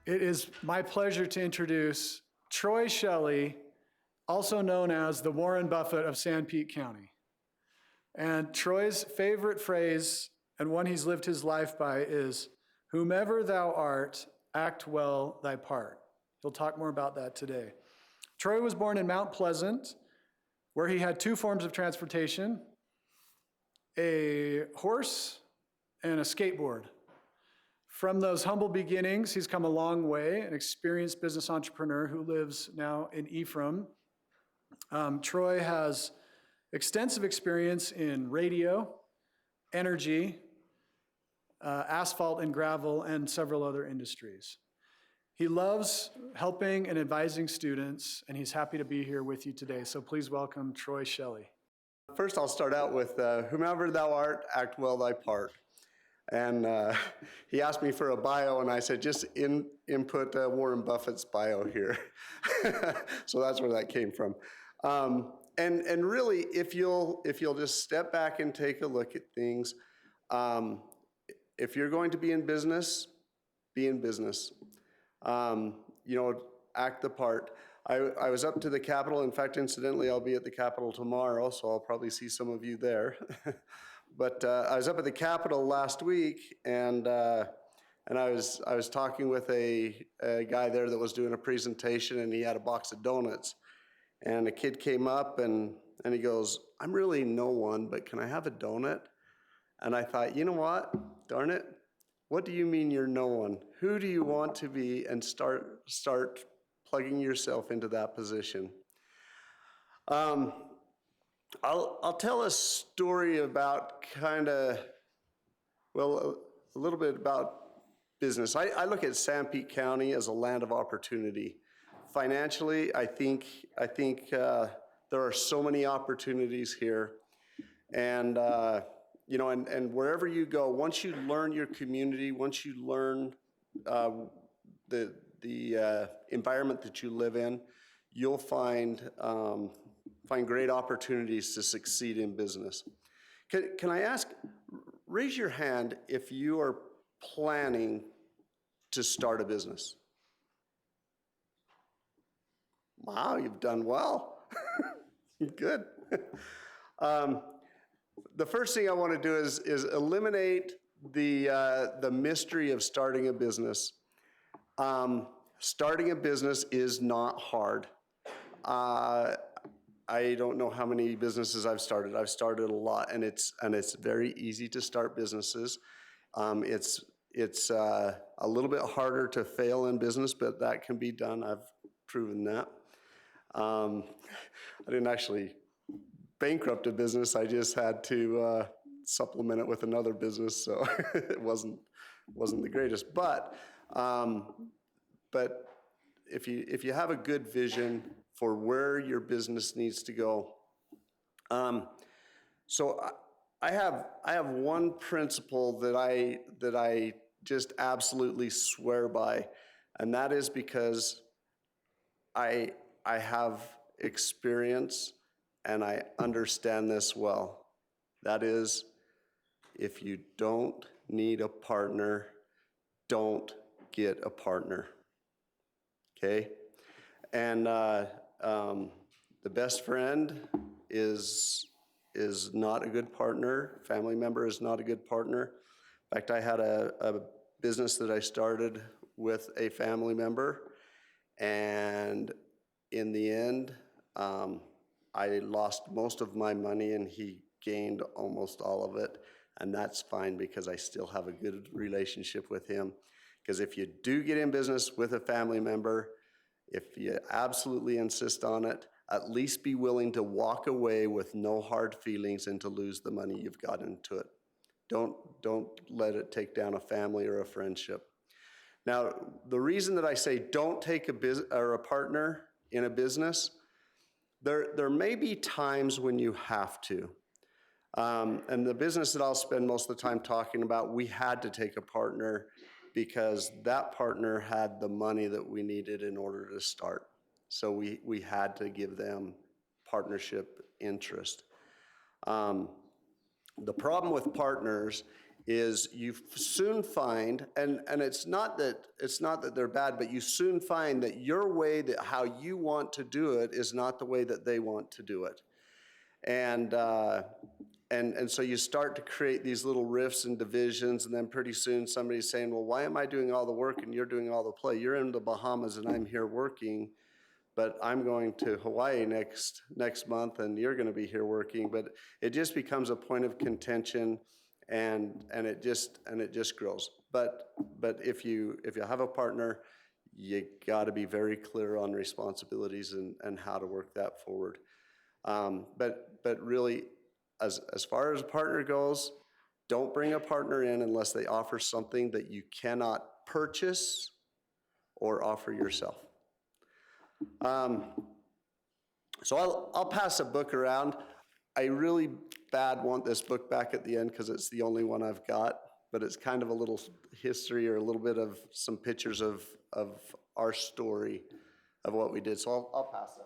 It is my pleasure to introduce Troy Shelley, also known as the Warren Buffett of Sanpete County. And Troy's favorite phrase, and one he's lived his life by, is, "Whomever thou art, act well thy part." He'll talk more about that today. Troy was born in Mount Pleasant, where he had two forms of transportation, a horse and a skateboard. From those humble beginnings, he's come a long way, an experienced business entrepreneur who lives now in Ephraim. Troy has extensive experience in radio, energy, asphalt and gravel, and several other industries. He loves helping and advising students, and he's happy to be here with you today. So please welcome Troy Shelley. First, I'll start out with, whomever thou art, act well thy part. And he asked me for a bio, and I said, just input Warren Buffett's bio here. So that's where that came from. And really, if you'll just step back and take a look at things, if you're going to be in business, be in business. Act the part. I was up to the Capitol. In fact, incidentally, I'll be at the Capitol tomorrow, so I'll probably see some of you there. But I was up at the Capitol last week, and I was talking with a guy there that was doing a presentation, and he had a box of donuts. And a kid came up, and he goes, "I'm really no one, but can I have a donut?" And I thought, you know what? Darn it. What do you mean you're no one? Who do you want to be, and start plugging yourself into that position? I'll tell a story about a little bit about business. I look at Sanpete County as a land of opportunity. Financially, I think there are so many opportunities here, and and wherever you go, once you learn your community, once you learn the environment that you live in, you'll find great opportunities to succeed in business. Can I ask, raise your hand if you are planning to start a business? Wow, you've done well. Good. The first thing I want to do is eliminate the mystery of starting a business. Starting a business is not hard. I don't know how many businesses I've started. I've started a lot, and it's very easy to start businesses. It's a little bit harder to fail in business, but that can be done. I've proven that. I didn't actually bankrupt a business. I just had to supplement it with another business, so it wasn't the greatest. But if you have a good vision for where your business needs to go, so I have one principle that I just absolutely swear by, and that is because I have experience and I understand this well. That is, if you don't need a partner, don't get a partner. Okay? And the best friend is not a good partner. Family member is not a good partner. In fact, I had a business that I started with a family member, and in the end, I lost most of my money and he gained almost all of it, and that's fine because I still have a good relationship with him. Because if you do get in business with a family member, if you absolutely insist on it, at least be willing to walk away with no hard feelings and to lose the money you've got into it. Don't let it take down a family or a friendship. Now, the reason that I say don't take a partner in a business, there may be times when you have to. And the business that I'll spend most of the time talking about, we had to take a partner because that partner had the money that we needed in order to start. So we had to give them partnership interest. The problem with partners is you soon find, and it's not that they're bad, but you soon find that your way, that how you want to do it, is not the way that they want to do it. And so you start to create these little rifts and divisions, and then pretty soon somebody's saying, well, why am I doing all the work and you're doing all the play? You're in the Bahamas and I'm here working, but I'm going to Hawaii next month and you're going to be here working. But it just becomes a point of contention, and it just grows. But if you have a partner, you got to be very clear on responsibilities and how to work that forward. But really, as far as a partner goes, don't bring a partner in unless they offer something that you cannot purchase or offer yourself. So I'll pass a book around. I really bad want this book back at the end because it's the only one I've got, but it's kind of a little history or a little bit of some pictures of our story of what we did. So I'll pass that.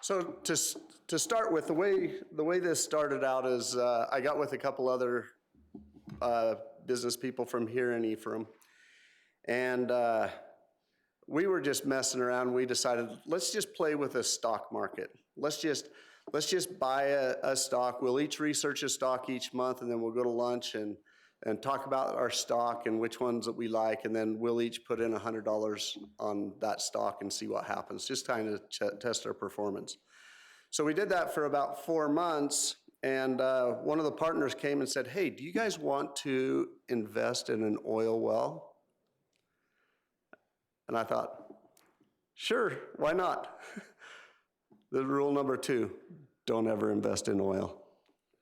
So to start with, the way this started out is I got with a couple other business people from here in Ephraim, and we were just messing around. We decided, let's just play with a stock market. Let's just buy a stock. We'll each research a stock each month, and then we'll go to lunch and talk about our stock and which ones that we like, and then we'll each put in $100 on that stock and see what happens, just trying to test our performance. So we did that for about 4 months, and one of the partners came and said, hey, do you guys want to invest in an oil well? And I thought, sure, why not? The rule number 2, don't ever invest in oil.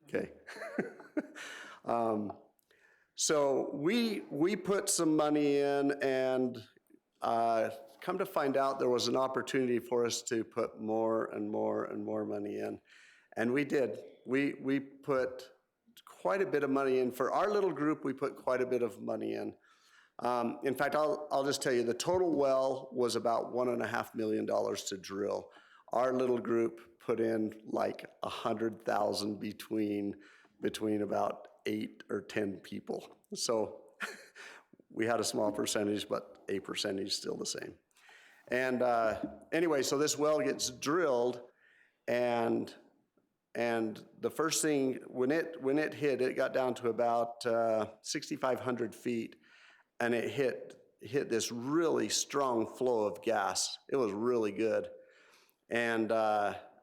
Okay. So we put some money in, and come to find out there was an opportunity for us to put more and more and more money in. And we did. We put quite a bit of money in. For our little group, we put quite a bit of money in. In fact, I'll just tell you, the total well was about $1.5 million to drill. Our little group put in like 100,000 between about 8 or 10 people. So we had a small percentage, but a percentage still the same. And anyway, so this well gets drilled, and the first thing, when it hit, it got down to about 6,500 feet, and it hit this really strong flow of gas. It was really good. And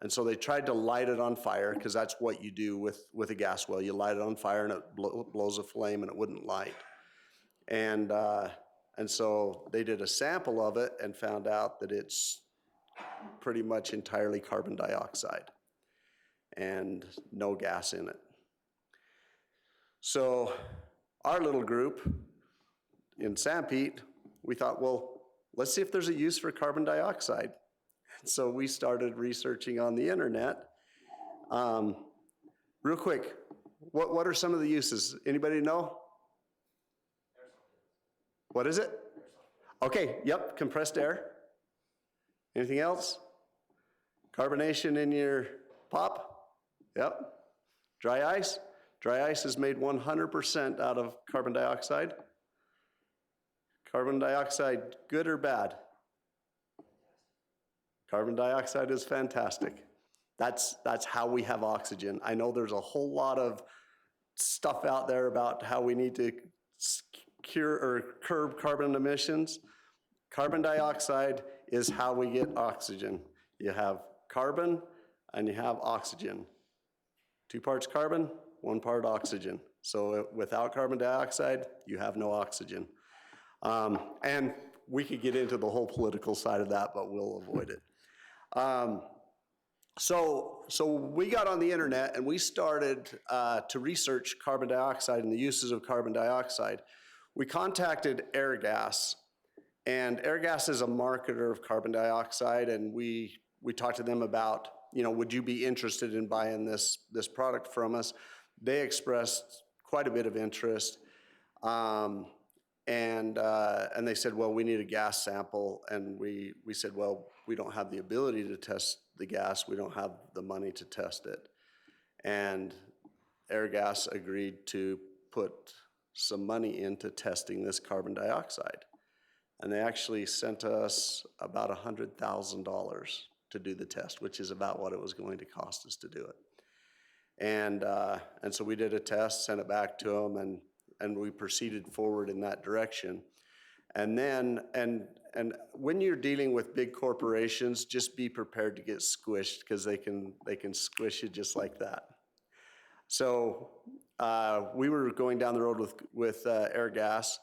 so they tried to light it on fire, because that's what you do with a gas well. You light it on fire and it blows a flame, and it wouldn't light. And so they did a sample of it and found out that it's pretty much entirely carbon dioxide and no gas in it. So our little group in Sanpete, we thought, well, let's see if there's a use for carbon dioxide. So we started researching on the internet. Real quick, what are some of the uses? Anybody know? What is it? Okay, yep, compressed air. Anything else? Carbonation in your pop? Yep. Dry ice? Dry ice is made 100% out of carbon dioxide. Carbon dioxide, good or bad? Carbon dioxide is fantastic. That's how we have oxygen. I know there's a whole lot of stuff out there about how we need to cure or curb carbon emissions. Carbon dioxide is how we get oxygen. You have carbon and you have oxygen. 2 parts carbon, 1 part oxygen. So without carbon dioxide, you have no oxygen. And we could get into the whole political side of that, but we'll avoid it. So we got on the internet and we started to research carbon dioxide and the uses of carbon dioxide. We contacted Airgas, and Airgas is a marketer of carbon dioxide, and we talked to them about, would you be interested in buying this product from us? They expressed quite a bit of interest. and they said, well, we need a gas sample. And we said, well, we don't have the ability to test the gas. We don't have the money to test it. And Airgas agreed to put some money into testing this carbon dioxide. And they actually sent us about $100,000 to do the test, which is about what it was going to cost us to do it. And so we did a test, sent it back to them, and we proceeded forward in that direction. And then, and when you're dealing with big corporations, just be prepared to get squished, because they can squish you just like that. So we were going down the road with Airgas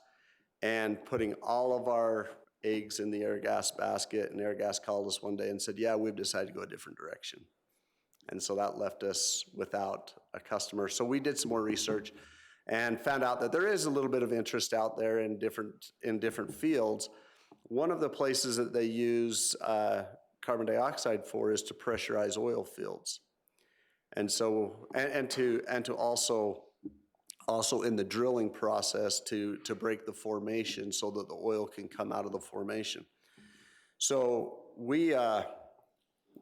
and putting all of our eggs in the Airgas basket, and Airgas called us one day and said, yeah, we've decided to go a different direction. And so that left us without a customer. So we did some more research and found out that there is a little bit of interest out there in different fields. One of the places that they use carbon dioxide for is to pressurize oil fields. And so, and to also in the drilling process to break the formation so that the oil can come out of the formation. So we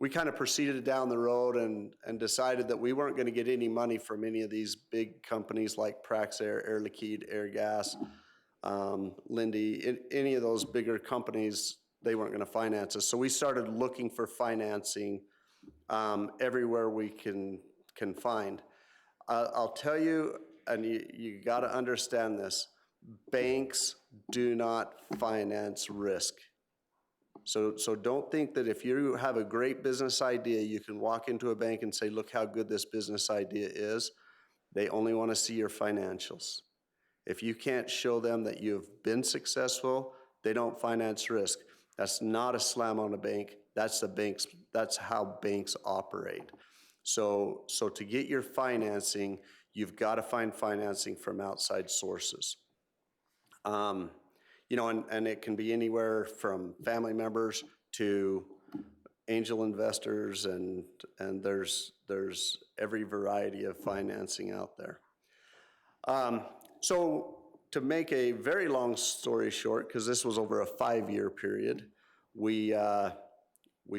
kind of proceeded down the road and decided that we weren't going to get any money from any of these big companies like Praxair, Air Liquide, Airgas, Linde, any of those bigger companies. They weren't going to finance us. So we started looking for financing everywhere we can find. I'll tell you, and you got to understand this, banks do not finance risk. So don't think that if you have a great business idea, you can walk into a bank and say, look how good this business idea is. They only want to see your financials. If you can't show them that you've been successful, they don't finance risk. That's not a slam on a bank. That's how banks operate. So to get your financing, you've got to find financing from outside sources. You know, and it can be anywhere from family members to angel investors, and there's every variety of financing out there. So to make a very long story short, because this was over a 5-year period, we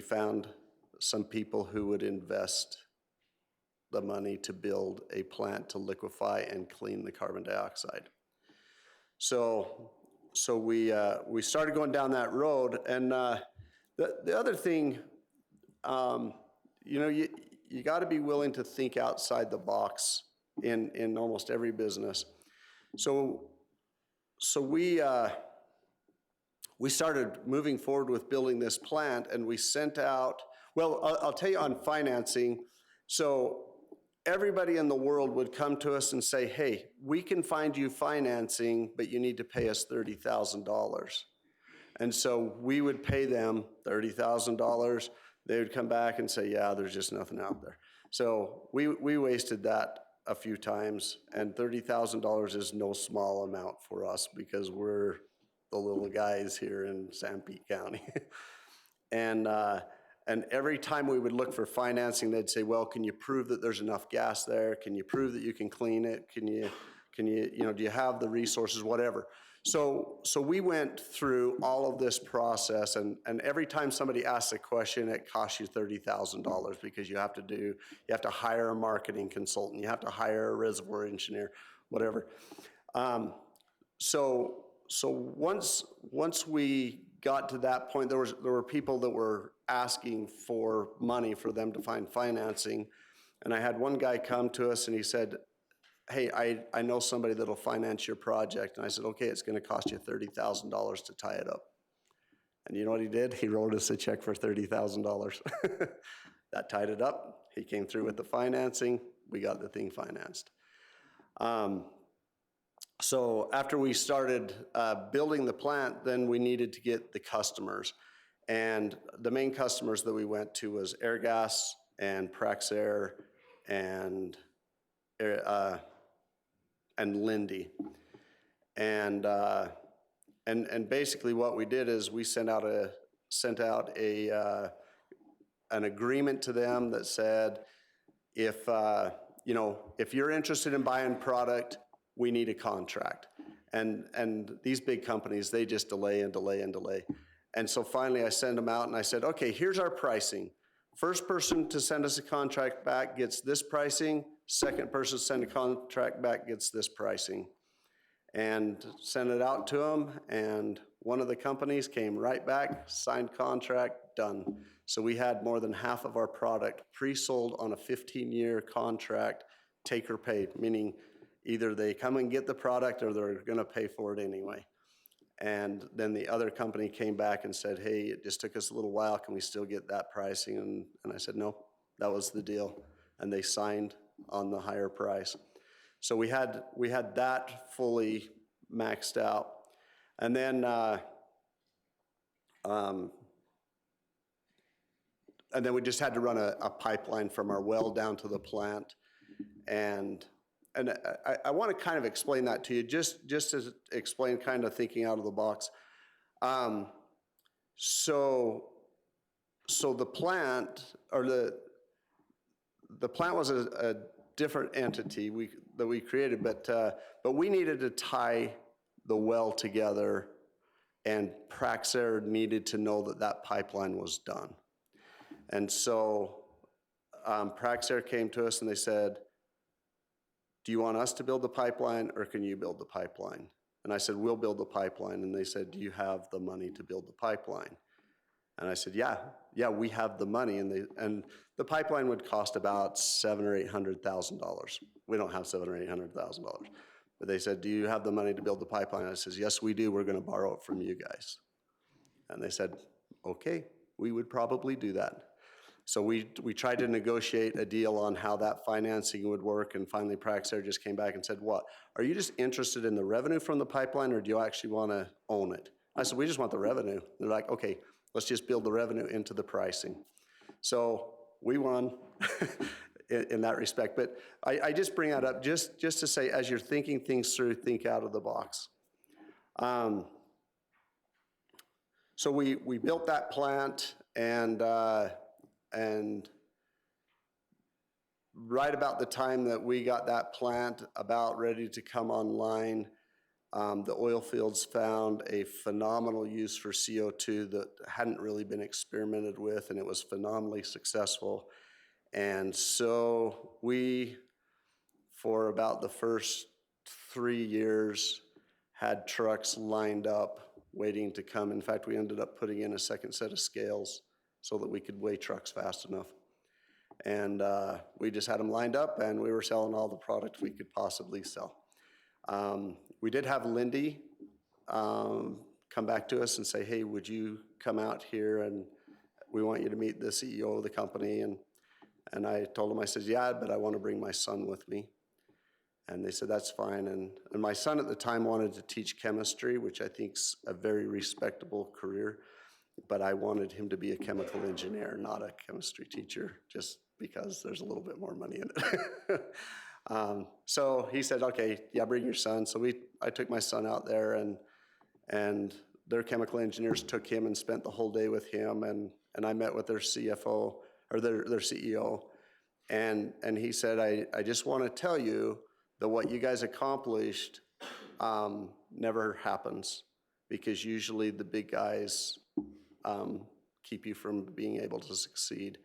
found some people who would invest the money to build a plant to liquefy and clean the carbon dioxide. So we started going down that road, and the other thing, you know, you got to be willing to think outside the box in almost every business. So we started moving forward with building this plant, and we sent out. Well, I'll tell you on financing. So everybody in the world would come to us and say, hey, we can find you financing, but you need to pay us $30,000. And so we would pay them $30,000. They would come back and say, yeah, there's just nothing out there. So we wasted that a few times, and $30,000 is no small amount for us because we're the little guys here in Sanpete County. And every time we would look for financing, they'd say, well, can you prove that there's enough gas there? Can you prove that you can clean it? Can you, do you have the resources, whatever? So we went through all of this process, and every time somebody asks a question, it costs you $30,000 because you have to hire a marketing consultant, you have to hire a reservoir engineer, whatever. So once we got to that point, there were people that were asking for money for them to find financing. And I had one guy come to us and he said, hey, I know somebody that'll finance your project. And I said, okay, it's going to cost you $30,000 to tie it up. And you know what he did? He wrote us a check for $30,000. That tied it up. He came through with the financing. We got the thing financed. So after we started building the plant, then we needed to get the customers. And the main customers that we went to was Airgas and Praxair and Linde. And basically what we did is we sent out an agreement to them that said, if you're interested in buying product, we need a contract. And these big companies, they just delay and delay and delay. And so finally I send them out and I said, okay, here's our pricing. First person to send us a contract back gets this pricing. Second person to send a contract back gets this pricing. And sent it out to them, and one of the companies came right back, signed contract, done. So we had more than half of our product pre-sold on a 15-year contract, take or pay, meaning either they come and get the product or they're gonna pay for it anyway. And then the other company came back and said, hey, it just took us a little while, can we still get that pricing? And I said, no, that was the deal. And they signed on the higher price. So we had that fully maxed out. And then we just had to run a pipeline from our well down to the plant. And I want to kind of explain that to you, just to explain kind of thinking out of the box. So the plant, or the plant was a different entity that we created, but we needed to tie the well together, and Praxair needed to know that that pipeline was done. And so Praxair came to us and they said, do you want us to build the pipeline or can you build the pipeline? And I said, we'll build the pipeline. And they said, do you have the money to build the pipeline? And I said, yeah, we have the money. And the pipeline would cost about $700,000 or $800,000. We don't have $700,000 or $800,000. But they said, do you have the money to build the pipeline? And I said, yes, we do. We're going to borrow it from you guys. And they said, okay, we would probably do that. So we tried to negotiate a deal on how that financing would work. And finally, Praxair just came back and said, what? Are you just interested in the revenue from the pipeline, or do you actually want to own it? I said, we just want the revenue. They're like, okay, let's just build the revenue into the pricing. So we won in that respect. But I just bring that up just to say, as you're thinking things through, think out of the box. So we built that plant, and right about the time that we got that plant about ready to come online, the oil fields found a phenomenal use for CO2 that hadn't really been experimented with, and it was phenomenally successful. And so we, for about the first 3 years, had trucks lined up waiting to come. In fact, we ended up putting in a second set of scales so that we could weigh trucks fast enough. And we just had them lined up, and we were selling all the product we could possibly sell. We did have Lindy come back to us and say, hey, would you come out here, and we want you to meet the CEO of the company. And I told them, I said, yeah, but I want to bring my son with me. And they said, that's fine. And my son at the time wanted to teach chemistry, which I think's a very respectable career. But I wanted him to be a chemical engineer, not a chemistry teacher, just because there's a little bit more money in it. So he said, okay, yeah, bring your son. So I took my son out there, and their chemical engineers took him and spent the whole day with him. And I met with their CFO, or their CEO. And he said, I just want to tell you that what you guys accomplished never happens, because usually the big guys keep you from being able to succeed.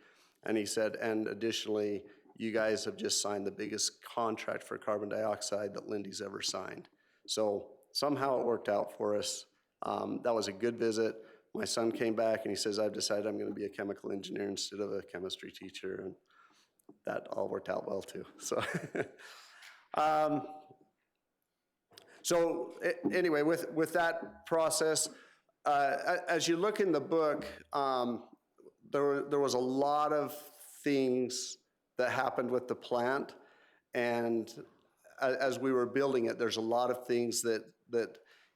And he said, and additionally, you guys have just signed the biggest contract for carbon dioxide that Lindy's ever signed. So somehow it worked out for us. That was a good visit. My son came back and he says, I've decided I'm going to be a chemical engineer instead of a chemistry teacher. And that all worked out well too. So anyway, with that process, as you look in the book, there was a lot of things that happened with the plant, and as we were building it, there's a lot of things that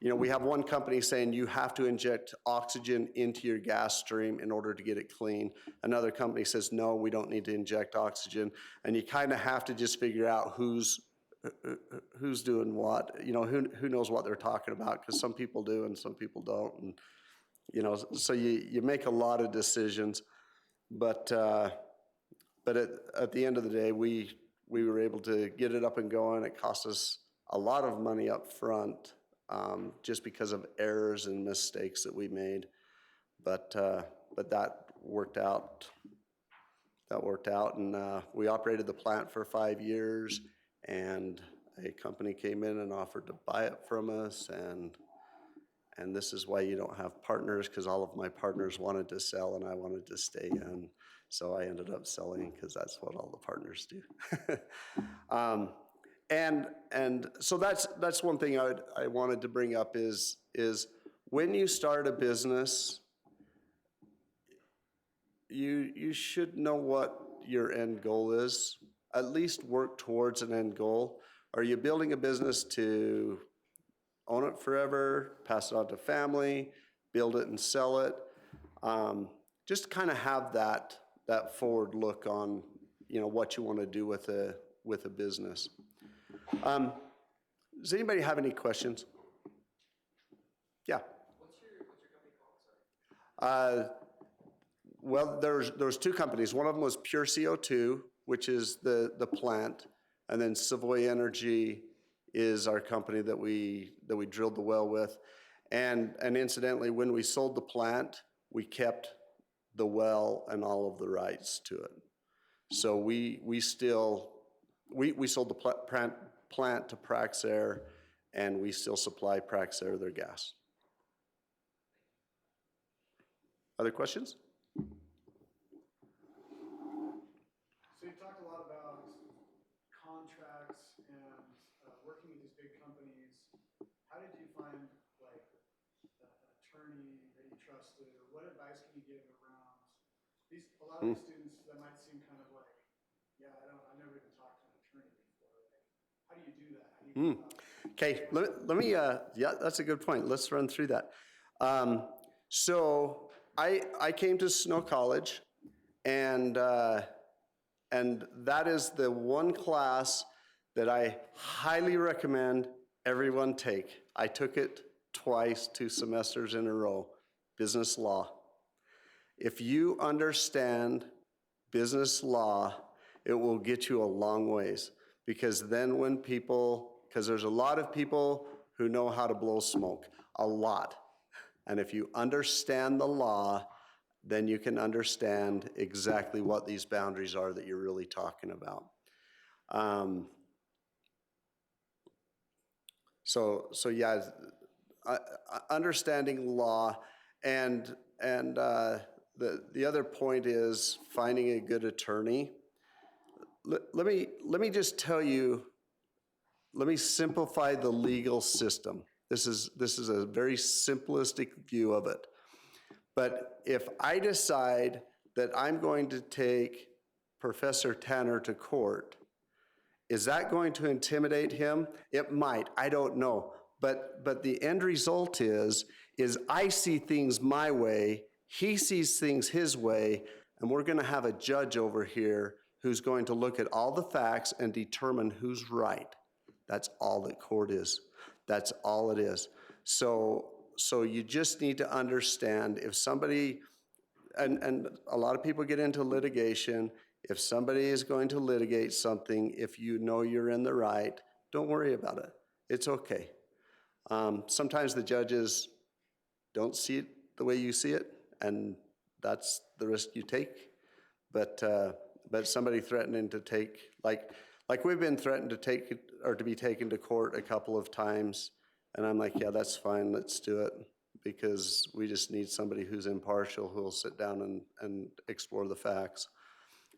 we have one company saying you have to inject oxygen into your gas stream in order to get it clean. Another company says no, we don't need to inject oxygen, and you kind of have to just figure out who's doing what, who knows what they're talking about, because some people do and some people don't, and so you make a lot of decisions, but at the end of the day, we were able to get it up and going. It cost us a lot of money up front, just because of errors and mistakes that we made. But that worked out. That worked out, and we operated the plant for 5 years, and a company came in and offered to buy it from us, and this is why you don't have partners, because all of my partners wanted to sell and I wanted to stay in. So I ended up selling because that's what all the partners do. And so that's one thing I wanted to bring up is when you start a business, you should know what your end goal is, at least work towards an end goal. Are you building a business to own it forever, pass it on to family, build it and sell it? Just kind of have that forward look on, what you want to do with a business. Does anybody have any questions? Yeah. What's your company called? Sorry. Well, there's two companies. One of them was Pure CO2, which is the plant, and then Savoy Energy is our company that we drilled the well with. And incidentally, when we sold the plant, we kept the well and all of the rights to it. So we sold the plant to Praxair, and we still supply Praxair their gas. Other questions? So you talked a lot about contracts and working with these big companies. How did you find like an attorney that you trusted, or what advice can you give around these? A lot of these students that might seem kind of like, yeah, I've never even talked to an attorney before. Like, how do you do that? How do you go about it? Okay, let me, yeah, that's a good point. Let's run through that. So I came to Snow College, and that is the one class that I highly recommend everyone take. I took it twice, 2 semesters in a row, business law. If you understand business law, it will get you a long ways, because then because there's a lot of people who know how to blow smoke, a lot. And if you understand the law, then you can understand exactly what these boundaries are that you're really talking about. So yeah, understanding law, and the other point is finding a good attorney. Let me just tell you. Let me simplify the legal system. This is a very simplistic view of it. But if I decide that I'm going to take Professor Tanner to court, is that going to intimidate him? It might, I don't know. But the end result is I see things my way, he sees things his way, and we're gonna have a judge over here who's going to look at all the facts and determine who's right. That's all that court is. That's all it is. So you just need to understand if somebody, and a lot of people get into litigation, if somebody is going to litigate something, if you know you're in the right, don't worry about it. It's okay. Sometimes the judges don't see it the way you see it, and that's the risk you take. But somebody threatening to take, like we've been threatened to take it, or to be taken to court a couple of times, and I'm like, yeah, that's fine, let's do it, because we just need somebody who's impartial, who will sit down and explore the facts.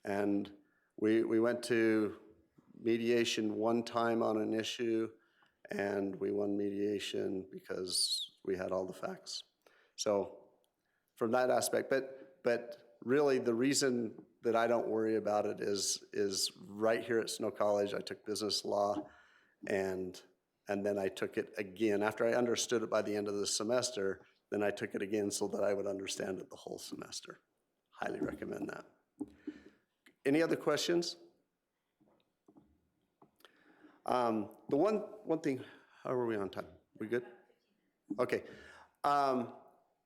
And we went to mediation one time on an issue, and we won mediation because we had all the facts. So from that aspect, but really the reason that I don't worry about it is right here at Snow College, I took business law, and then I took it again. After I understood it by the end of the semester, then I took it again so that I would understand it the whole semester. Highly recommend that. Any other questions? The one thing, how are we on time? We good? Okay.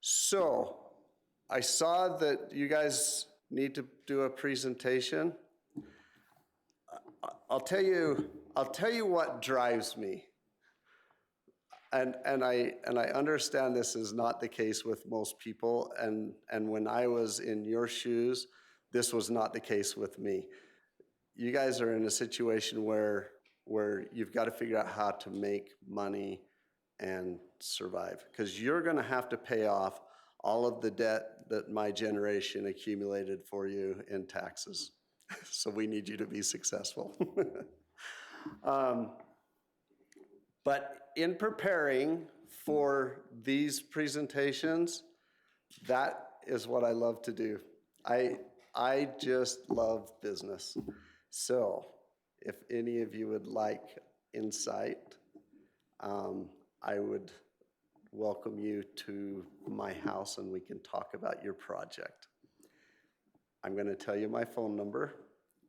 So I saw that you guys need to do a presentation. I'll tell you what drives me. and I understand this is not the case with most people, and when I was in your shoes, this was not the case with me. You guys are in a situation where you've got to figure out how to make money and survive, because you're going to have to pay off all of the debt that my generation accumulated for you in taxes. So we need you to be successful. But in preparing for these presentations, that is what I love to do. I just love business. So if any of you would like insight, I would welcome you to my house and we can talk about your project. I'm going to tell you my phone number.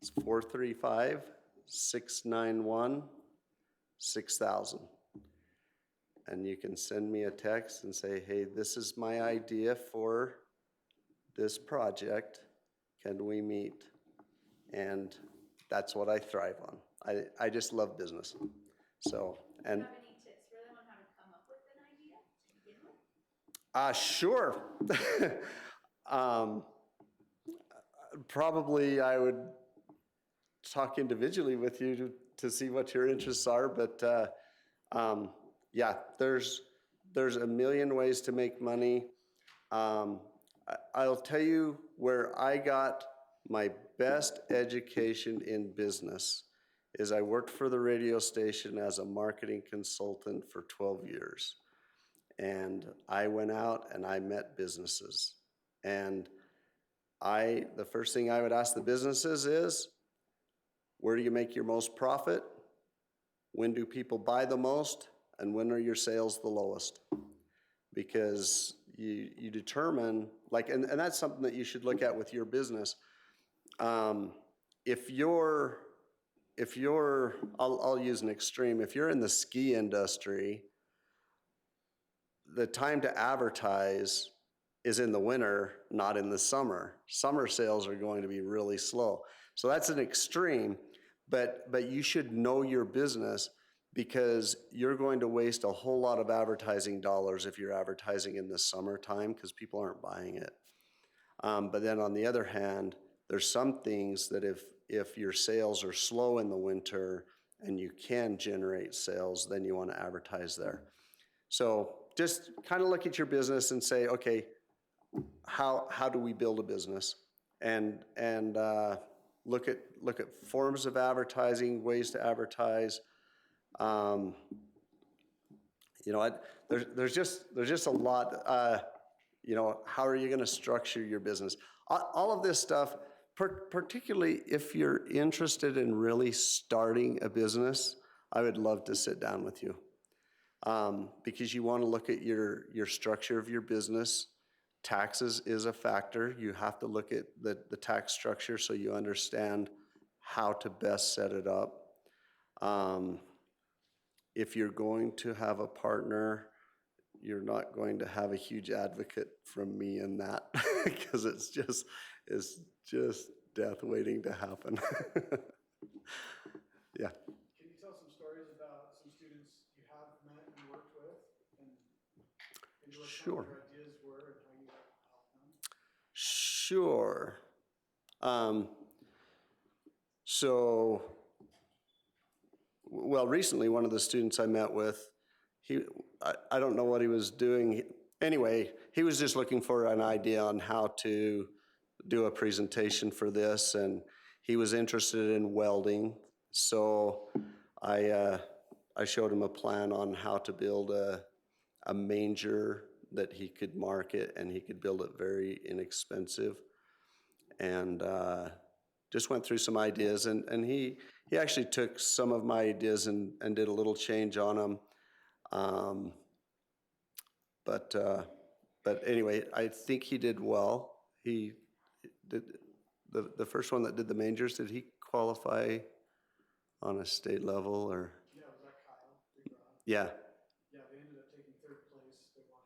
It's 435-691-6000. And you can send me a text and say, hey, this is my idea for this project. Can we meet? And that's what I thrive on. I just love business. So, and Do you have any tips for them on how to come up with an idea to begin with? sure. Probably I would talk individually with you to see what your interests are, but yeah, there's a million ways to make money. I'll tell you where I got my best education in business is I worked for the radio station as a marketing consultant for 12 years. And I went out and I met businesses. And the first thing I would ask the businesses is, where do you make your most profit? When do people buy the most? And when are your sales the lowest? Because you determine, like, and that's something that you should look at with your business. If you're, I'll use an extreme, if you're in the ski industry, the time to advertise is in the winter, not in the summer. Summer sales are going to be really slow. So that's an extreme, but you should know your business, because you're going to waste a whole lot of advertising dollars if you're advertising in the summertime, because people aren't buying it. But then on the other hand, there's some things that if your sales are slow in the winter and you can generate sales, then you want to advertise there. So just kind of look at your business and say, okay, how do we build a business? And look at forms of advertising, ways to advertise. There's just a lot. How are you going to structure your business? All of this stuff, particularly if you're interested in really starting a business, I would love to sit down with you, because you want to look at your structure of your business. Taxes is a factor. You have to look at the tax structure so you understand how to best set it up. If you're going to have a partner, you're not going to have a huge advocate from me in that, because it's just death waiting to happen. Yeah. Can you tell some stories about some students you have met and worked with, and what some of their ideas were and how you helped them? Sure. Well, recently one of the students I met with, I don't know what he was doing. Anyway, he was just looking for an idea on how to do a presentation for this, and he was interested in welding. So I showed him a plan on how to build a manger that he could market, and he could build it very inexpensive. And just went through some ideas, and he actually took some of my ideas and did a little change on them. But anyway, I think he did well. He did the first one that did the mangers. Did he qualify on a state level or? Yeah, was that Kyle? Big Rod? Yeah. Yeah, they ended up taking third place. They won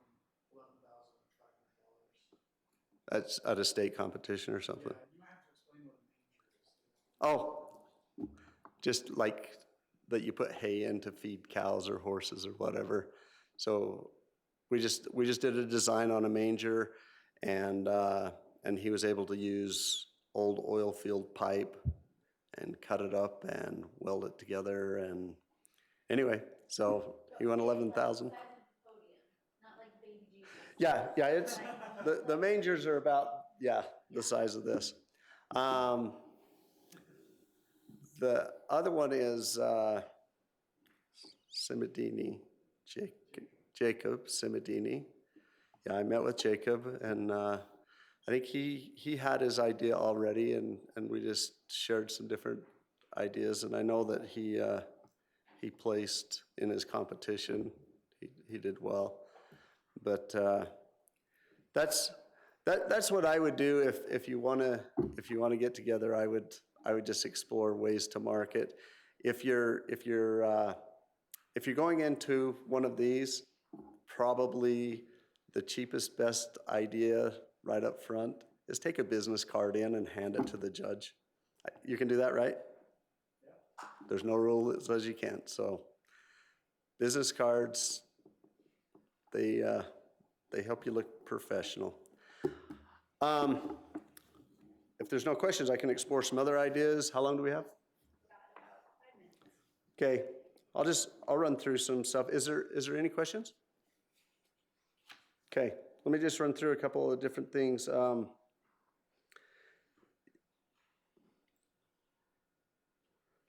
$11,500. That's at a state competition or something. Yeah, you might have to explain what a manger is. Oh, just like that you put hay in to feed cows or horses or whatever. So we just did a design on a manger, and he was able to use old oil field pipe and cut it up and weld it together. And anyway, so he won 11,000. Size of the podium, not like baby Jesus. Yeah, it's the mangers are about the size of this. The other one is Simidini, Jacob Simidini. Yeah, I met with Jacob, and I think he had his idea already, and we just shared some different ideas. And I know that he placed in his competition. He did well, but that's what I would do if you want to get together. I would just explore ways to market. If you're going into one of these, probably the cheapest, best idea right up front is take a business card in and hand it to the judge. You can do that, right? Yeah. There's no rule that says you can't. So business cards, they help you look professional. If there's no questions, I can explore some other ideas. How long do we have? Okay, I'll run through some stuff. Is there any questions? Okay, let me just run through a couple of different things.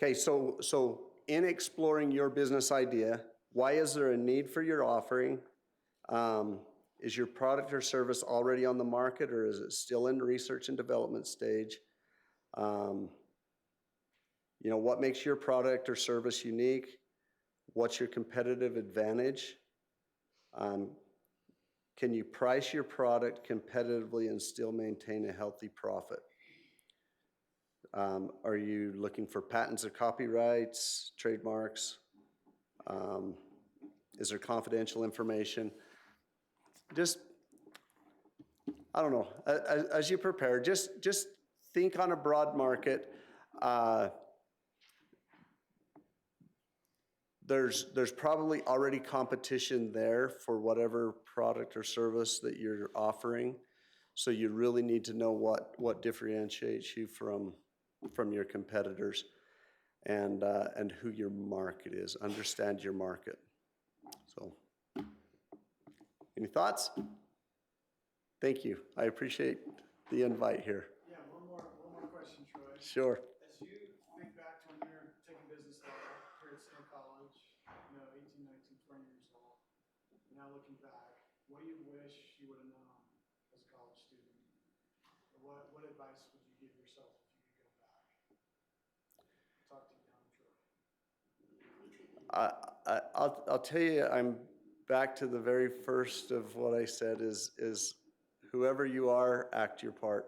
Okay, so in exploring your business idea, why is there a need for your offering? Is your product or service already on the market, or is it still in research and development stage? What makes your product or service unique? What's your competitive advantage? Can you price your product competitively and still maintain a healthy profit? Are you looking for patents or copyrights, trademarks? Is there confidential information? Just, I don't know, as you prepare, just think on a broad market. There's probably already competition there for whatever product or service that you're offering. So you really need to know what differentiates you from your competitors, and who your market is. Understand your market. So, any thoughts? Thank you. I appreciate the invite here. Yeah, one more question, Troy. Sure. As you think back to when you were taking business law here at Center College, 18, 19, 20 years old, now looking back, what do you wish you would have known as a college student? Or what advice would you give yourself if you could go back? Talk to young Troy. I'll tell you, I'm back to the very first of what I said is whoever you are, act your part.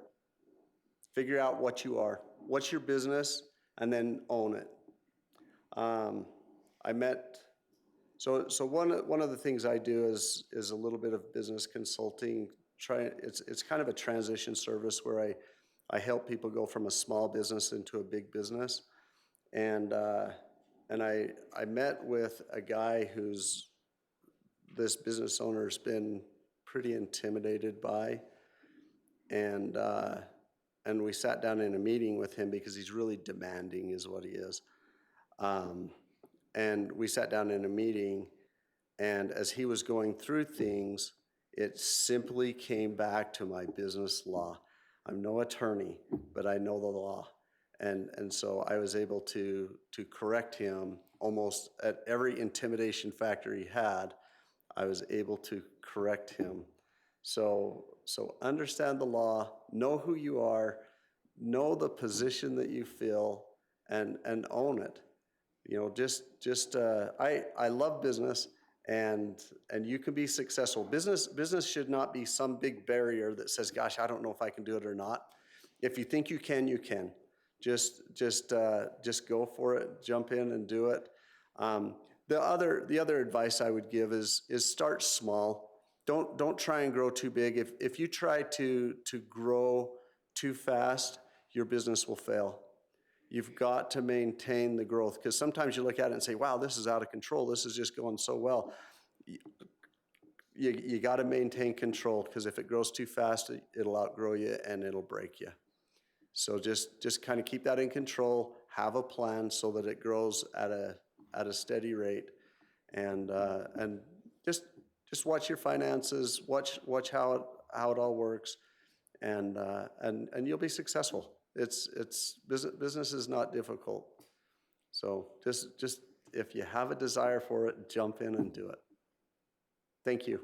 Figure out what you are. What's your business? And then own it. So one of the things I do is a little bit of business consulting. It's kind of a transition service where I help people go from a small business into a big business. And I met with a guy who's this business owner's been pretty intimidated by, and we sat down in a meeting with him because he's really demanding is what he is. And we sat down in a meeting, and as he was going through things, it simply came back to my business law. I'm no attorney, but I know the law. And so I was able to correct him almost at every intimidation factor he had. I was able to correct him. So understand the law, know who you are, know the position that you fill, and own it. I love business, and you can be successful. Business should not be some big barrier that says, gosh, I don't know if I can do it or not. If you think you can, you can. Just go for it, jump in and do it. The other advice I would give is start small. Don't try and grow too big. If you try to grow too fast, your business will fail. You've got to maintain the growth, because sometimes you look at it and say, wow, this is out of control. This is just going so well. you got to maintain control, because if it grows too fast, it'll outgrow you and it'll break you. So just kind of keep that in control, have a plan so that it grows at a steady rate, and just watch your finances, watch how it all works, and you'll be successful. It's business is not difficult. So just if you have a desire for it, jump in and do it. Thank you.